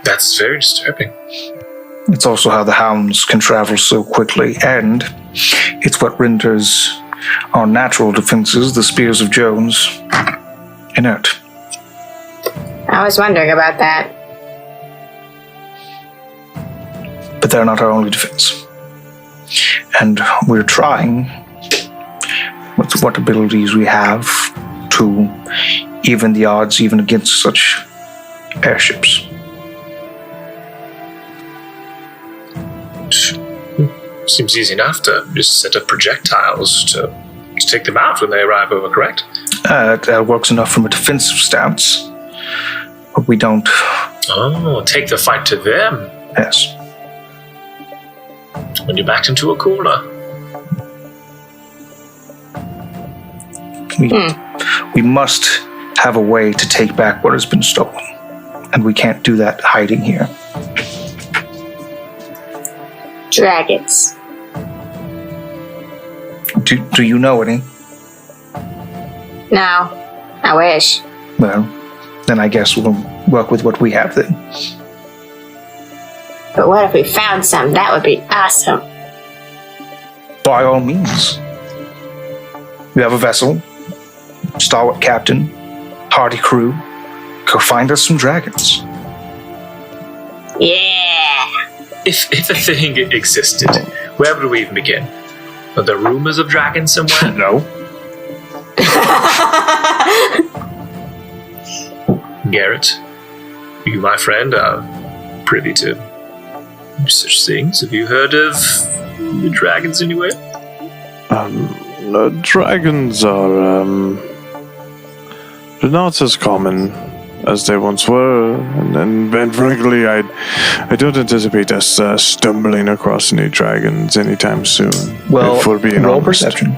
That's very disturbing. It's also how the hounds can travel so quickly, and it's what renders our natural defenses, the Spears of Jones, inert. I was wondering about that. But they're not our only defense. And we're trying, with what abilities we have, to even the odds even against such airships. Seems easy enough to just set up projectiles to take them out when they arrive over, correct? That works enough from a defensive stance. But we don't... Oh, take the fight to them Yes. when you're backed into a corner. We must have a way to take back what has been stolen. And we can't do that hiding here. Dragons. Do you know any? No. I wish. Well, then I guess we'll work with what we have then. But what if we found some? That would be awesome. By all means. We have a vessel, stalwart captain, hardy crew. Go find us some dragons. Yeah. If a thing existed, where would we even begin? Are there rumors of dragons somewhere? No. Garrett, you, my friend, are privy to such things. Have you heard of the dragons anywhere? Dragons are they're not as common as they once were, and frankly, I don't anticipate us stumbling across any dragons anytime soon. Well, if we're being roll honest. perception.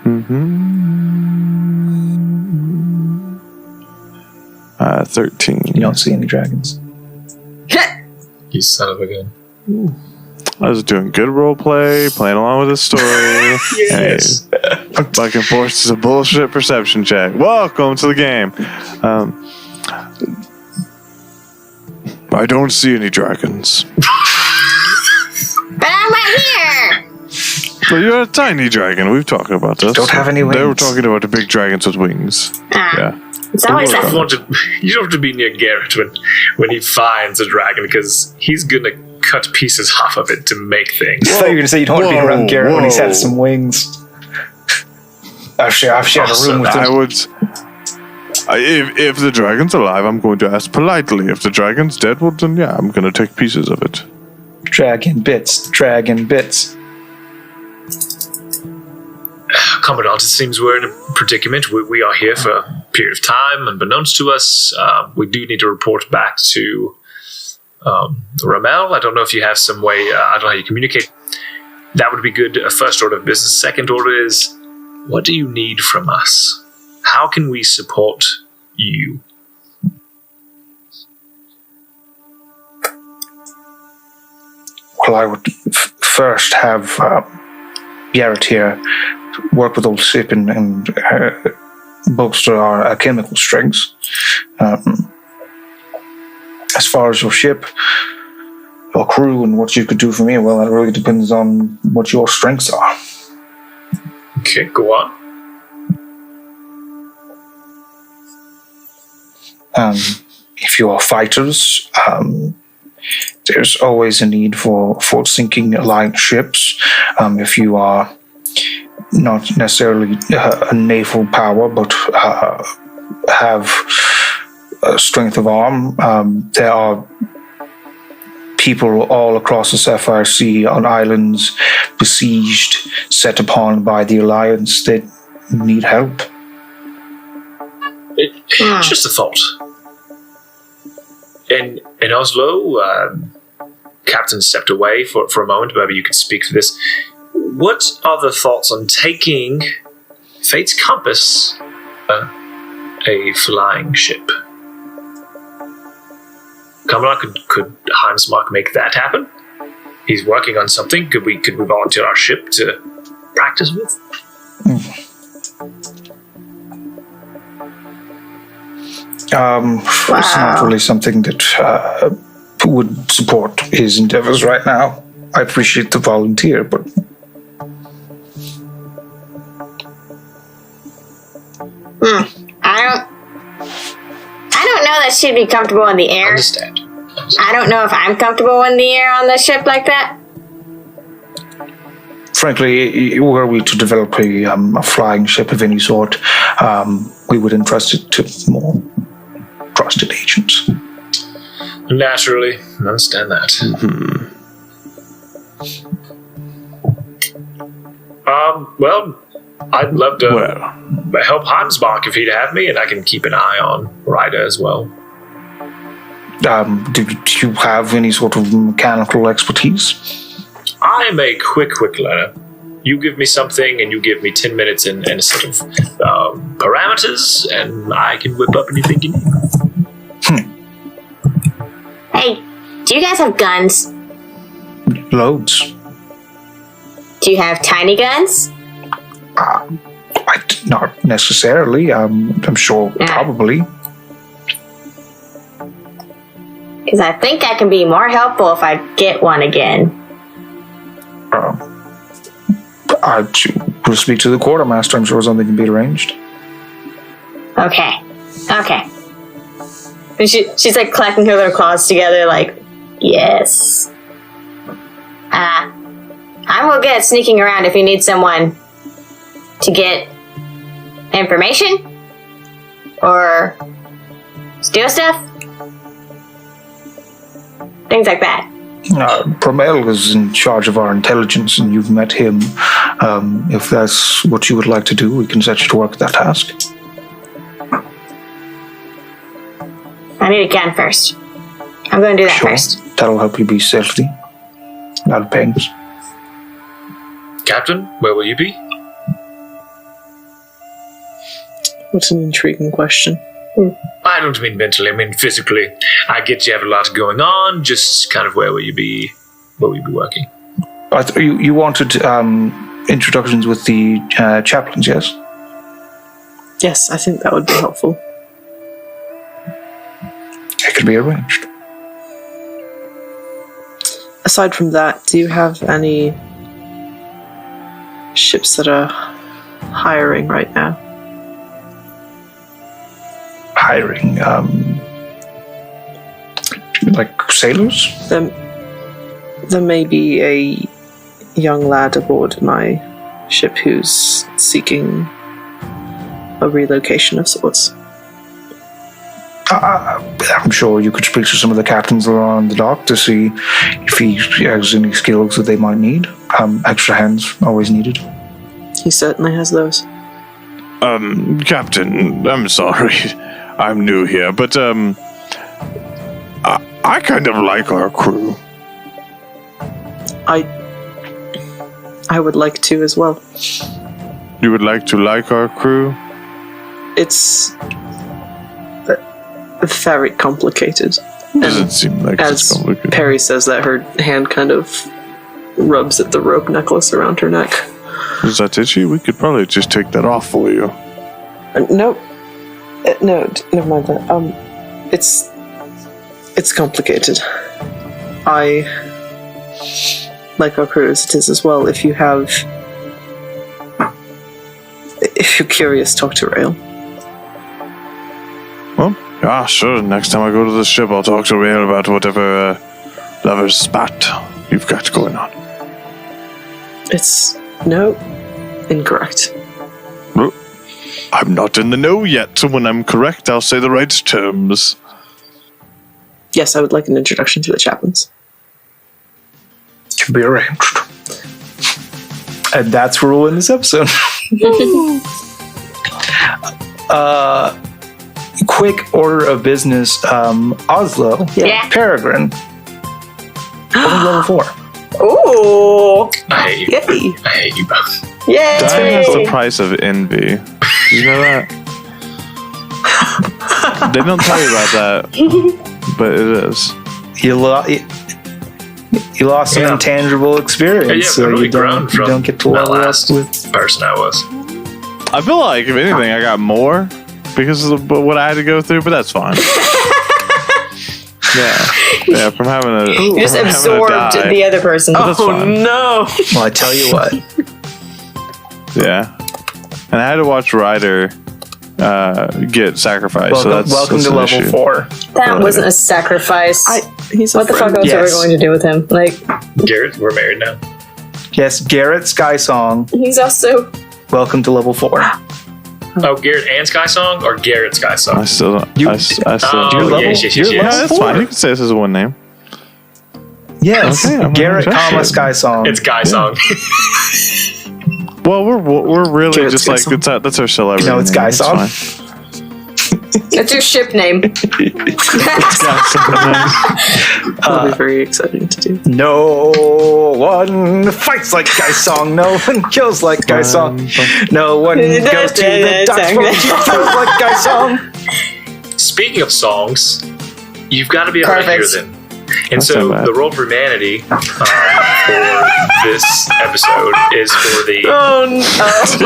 Mm-hmm. 13. You don't see any dragons. You son of a gun. I was doing good role play, playing along with the story. Yes. Hey, fucking forces a bullshit perception check. Welcome to the game. I don't see any dragons. But I'm right here. Well, you're a tiny dragon. We've talked about this. Don't have any wings. They were talking about the big dragons with wings. Yeah. It's always You that. don't have to be near Garrett when he finds a dragon, because he's gonna cut pieces off of it to make things. I thought you were going to say you don't want to be around Garrett when he's had whoa. some wings. I've shared a room with him. I would. If the dragon's alive, I'm going to ask politely. If the dragon's dead, well, then yeah, I'm going to take pieces of it. Dragon bits, dragon bits. Commandant, it seems we're in a predicament. We are here for a period of time, unbeknownst to us. We do need to report back to Ramel. I don't know if you have some way, I don't know how you communicate. That would be good. First order of business. Second order is, what do you need from us? How can we support you? Well, I would first have Garrett here work with old Sip and bolster our alchemical strengths. As far as your ship, your crew, and what you could do for me, well, that really depends on what your strengths are. Okay, go on. If you are fighters, there's always a need for sinking alliance ships. If you are not necessarily a naval power, but have a strength of arm, there are people all across the Sapphire Sea on islands besieged, set upon by the Alliance that need help. Just a thought. In Oslo, Captain stepped away for a moment. Maybe you could speak to this. What are the thoughts on taking Fate's Compass, a flying ship? Commandant, could Heimsmark make that happen? He's working on something. Could we volunteer our ship to practice with? It's not really something that would support his endeavors right now. I appreciate the volunteer, but I don't know that she'd be comfortable in the air. Understand. I don't know if I'm comfortable in the air on the ship like that. frankly, were we to develop a flying ship of any sort, we would entrust it to more trusted agents. Naturally, I understand that. Well, I'd love to help Heimsmark if he'd have me, and I can keep an eye on Ryder as well. Do you have any sort of mechanical expertise? I'm a quick learner. You give me something, and you give me 10 minutes and a set of parameters, and I can whip up anything you need. Hey, do you guys have guns? Loads. Do you have tiny guns? Not necessarily. I'm sure, probably. Because I think I can be more helpful if I get one again. We'll speak to the quartermaster. I'm sure something can be arranged. Okay. And she's like clacking her little claws together, like, yes. I'm real good at sneaking around if you need someone to get information or steal stuff. Things like that. Promel is in charge of our intelligence, and you've met him. If that's what you would like to do, we can set you to work that task. I need a gun first. I'm going to do that Sure. first. That'll help you be safety. Out of pains. Captain, where will you be? What's an intriguing question? I don't mean mentally, I mean physically. I get you have a lot going on, just kind of where will you be working? You wanted introductions with the chaplains, yes? Yes, I think that would be helpful. It could be arranged. Aside from that, do you have any ships that are hiring right now? Hiring, like sailors? There may be a young lad aboard my ship who's seeking a relocation of sorts. I'm sure you could speak to some of the captains that are on the dock to see if he has any skills that they might need. Extra hands always needed. He certainly has those. Captain, I'm sorry. I'm new here, but I kind of like our crew. I would like to as well. You would like to like our crew? It's very complicated. Doesn't seem like it's As complicated. Perry says that, her hand kind of rubs at the rope necklace around her neck. Is that itchy? We could probably just take that off for you. No, never mind that. It's complicated. I like our crew as it is as well. If you're curious, talk to Rail. Well, yeah, sure. Next time I go to the ship, I'll talk to Rail about whatever lover's spat you've got going on. It's incorrect. Well, I'm not in the know yet, so when I'm correct, I'll say the right terms. Yes, I would like an introduction to the chaplains. To be arranged. And that's where we'll end this episode. Quick order of business. Oslo. Yeah. Peregrine. Only level 4. Ooh! I hate you. Yay! I hate you both. Yay! Dying has the price of envy. Did you know that? They don't tell you about that, but it is. You lost an intangible experience, Yeah, so really you grown from don't get to that level up last with. person I was. I feel like, if anything, I got more because of what I had to go through, but that's fine. Yeah, from having a. You just absorbed the other person. But that's fine. no! Well, I tell you what. Yeah, and I had to watch Ryder get sacrificed. Welcome that's to an level issue. 4. That wasn't a sacrifice. He's a what the fuck friend. else are we Yes. going to do with him? Like, Garrett, we're married now. Yes, Garrett Skysong. he's also. Welcome to level 4. Oh, Garrett and Sky Song or Garrett Sky I Song? still don't. You- I still. Oh, You're level- yes. you're Yeah, level that's 4. fine. You can say this is one name. Yes, Okay, I'm Garrett, interested. Skysong. It's Guy Song. Well, we're really Garrett's just like Guy Song. that's our celebrity. No, it's name. Guy It's Song. fine. That's your ship name. That'll be very exciting to do. No one fights like Guy Song. No one kills like Guy Song. No one goes to the docks for throws like Guy Song. Speaking of songs, you've got to be able to hear Perfect. them. And so the roll for humanity for this episode is for the Oh no!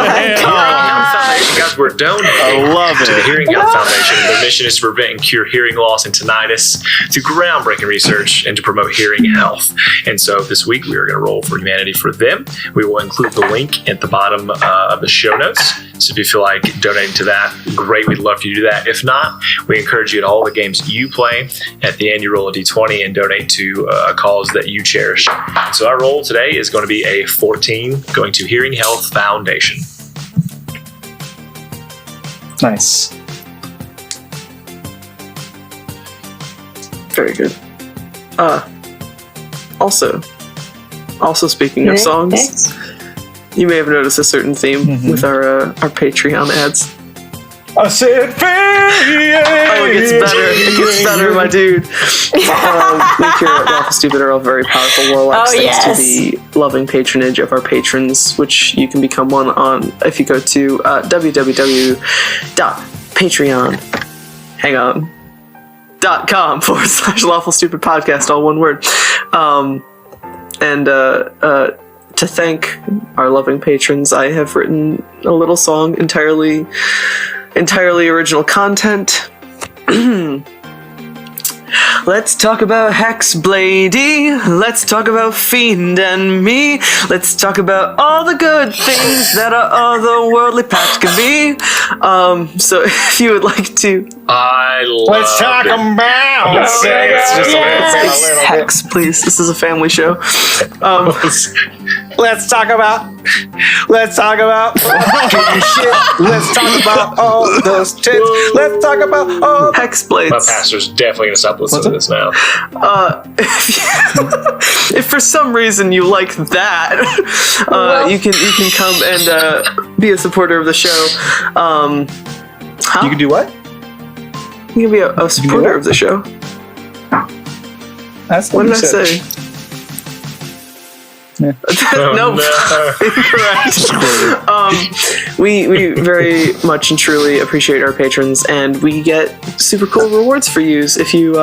Hearing Health Foundation. Guys, we're donating to the Hearing Health Foundation. Their mission is to prevent and cure hearing loss and tinnitus through groundbreaking research and to promote hearing health. And so this week we are going to roll for humanity for them. We will include the link at the bottom of the show notes. So if you feel like donating to that, great. We'd love for you to do that. If not, we encourage you at all the games you play. At the end, you roll a d20 and donate to a cause that you cherish. So our roll today is going to be a 14 going to Hearing Health Foundation. Nice. Very good. Also speaking of songs, you may have noticed a certain theme with our Patreon ads. I said, Oh, it gets better. It gets better, my dude. We here at Lawful Stupid are all very powerful warlocks thanks to the loving patronage of our patrons, which you can become one on if you go to www.patreon.com/Lawful Stupid Podcast, all one word. To thank our loving patrons, I have written a little song entirely original content. Let's talk about Hexblady. Let's talk about Fiend and me. Let's talk about all the good things that our otherworldly pact can be. So if you would like to, let's talk about. it's Hex, please. This is a family show. Let's talk about fucking shit. Let's talk about all those tits. Let's talk about all Hexblades. My pastor's definitely going to stop listening to this now. If for some reason you like that, you can come and be a supporter of the show. You can do what? You can be a supporter of the show. That's What did I say? Yeah. Nope. Incorrect. We very much and truly appreciate our patrons, and we get super cool rewards for you if you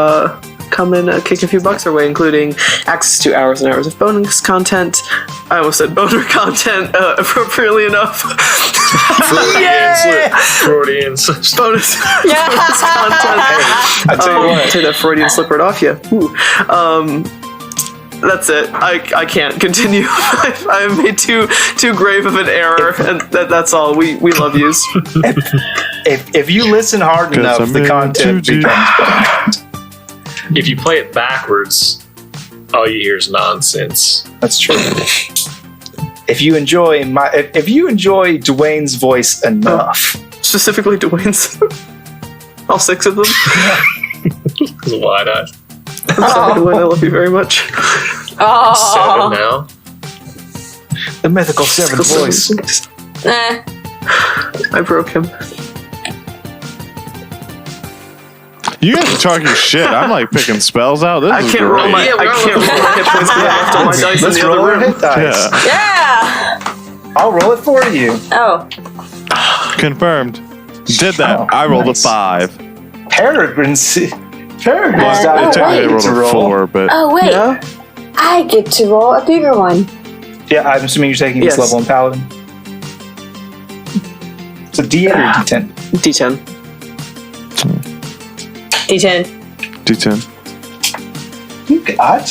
come and kick a few bucks our way, including access to hours and hours of bonus content. I almost said boner content, appropriately enough. Freudian slip. bonus content. I tell you what. Take that Freudian slip right off you. That's it. I can't continue. I have made too grave of an error, and that's all. We love yous. If you listen hard enough, the content becomes. If you play it backwards, all you hear is nonsense. That's true. If you enjoy Dwayne's voice enough, Specifically Dwayne's. All 6 of them. Why not? I'm sorry, Dwayne. I love you very much. 7 now. the mythical 7 voice. I broke him. You guys are talking shit. I'm like picking spells out. This I is can't roll great. my hit points because I left all my dice in Let's the roll other our room. hit dice. Yeah. I'll roll it for you. Oh. Confirmed. Did that. Oh, I rolled nice. a 5. Peregrine's Well, technically I rolled a 4, but Oh wait, Yeah? I get to roll a bigger one. Yeah, I'm assuming you're taking Yes. this level in Paladin. It's a D8 or D10? D10. D10. D10. You got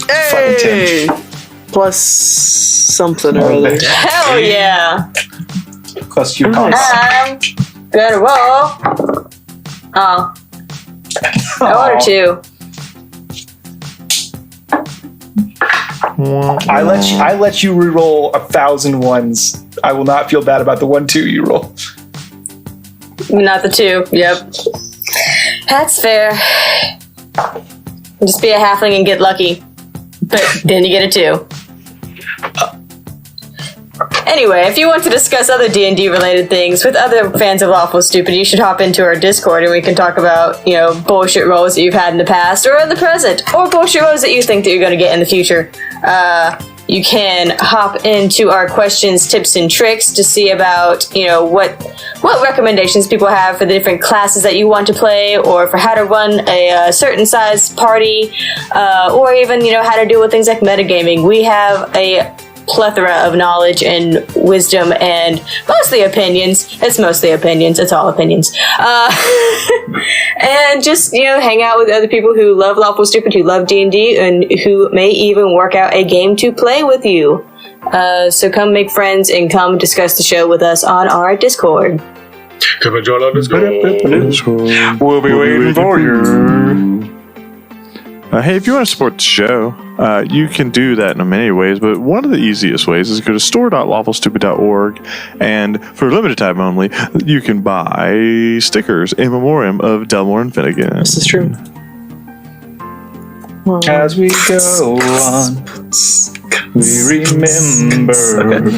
Hey! Plus something or other. Hell yeah. plus your Nice. cost. I'm gonna roll. Oh. I ordered 2. I let you re-roll 1,000 ones. I will not feel bad about the 1-2 you roll. Not the 2. Yep. That's fair. Just be a halfling and get lucky. But then you get a 2. Anyway, if you want to discuss other D&D related things with other fans of Lawful Stupid, you should hop into our Discord and we can talk about, bullshit roles that you've had in the past or in the present, or bullshit roles that you think that you're going to get in the future. You can hop into our questions, tips, and tricks to see about, what recommendations people have for the different classes that you want to play, or for how to run a certain size party, or even, how to deal with things like metagaming. We have a plethora of knowledge and wisdom and mostly opinions. It's mostly opinions. It's all opinions. And just, hang out with other people who love Lawful Stupid, who love D&D, and who may even work out a game to play with you. So come make friends and come discuss the show with us on our Discord. Come and join our Discord. We'll be waiting for you. Hey, if you want to support the show, you can do that in many ways, but one of the easiest ways is go to store.lawfulstupid.org, and for a limited time only, you can buy stickers in memoriam of Delmore and Finnegan. This is true. As we go on, we remember.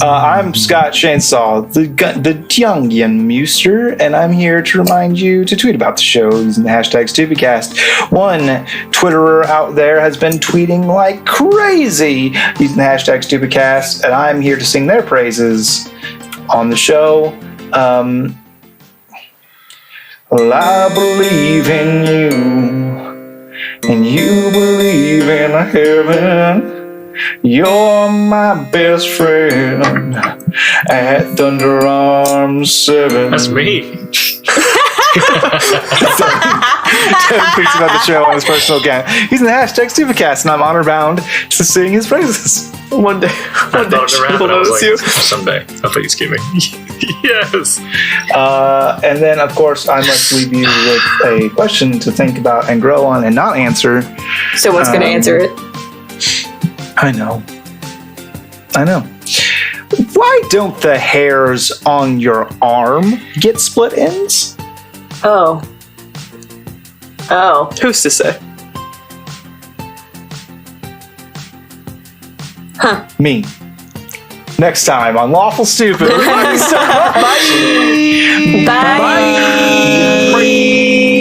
I'm Scott Chainsaw, the Jungian Muster, and I'm here to remind you to tweet about the show using the hashtag StupidCast. One Twitterer out there has been tweeting like crazy using the hashtag StupidCast, and I'm here to sing their praises on the show. Well, I believe in you, and you believe in heaven. You're my best friend at Thunder Arms 7. That's me. Tim tweets about the show on his personal account. He's in the hashtag StupidCast, and I'm honor bound to sing his praises. One day I thought around and I was like, someday. Oh, please give me. Yes. And then, of course, I must leave you with a question to think about and grow on and not answer. Someone's going to answer it. I know. Why don't the hairs on your arm get split ends? Oh. Who's to say? Huh. Me. Next time on Lawful Stupid. Bye. Bye. Bye.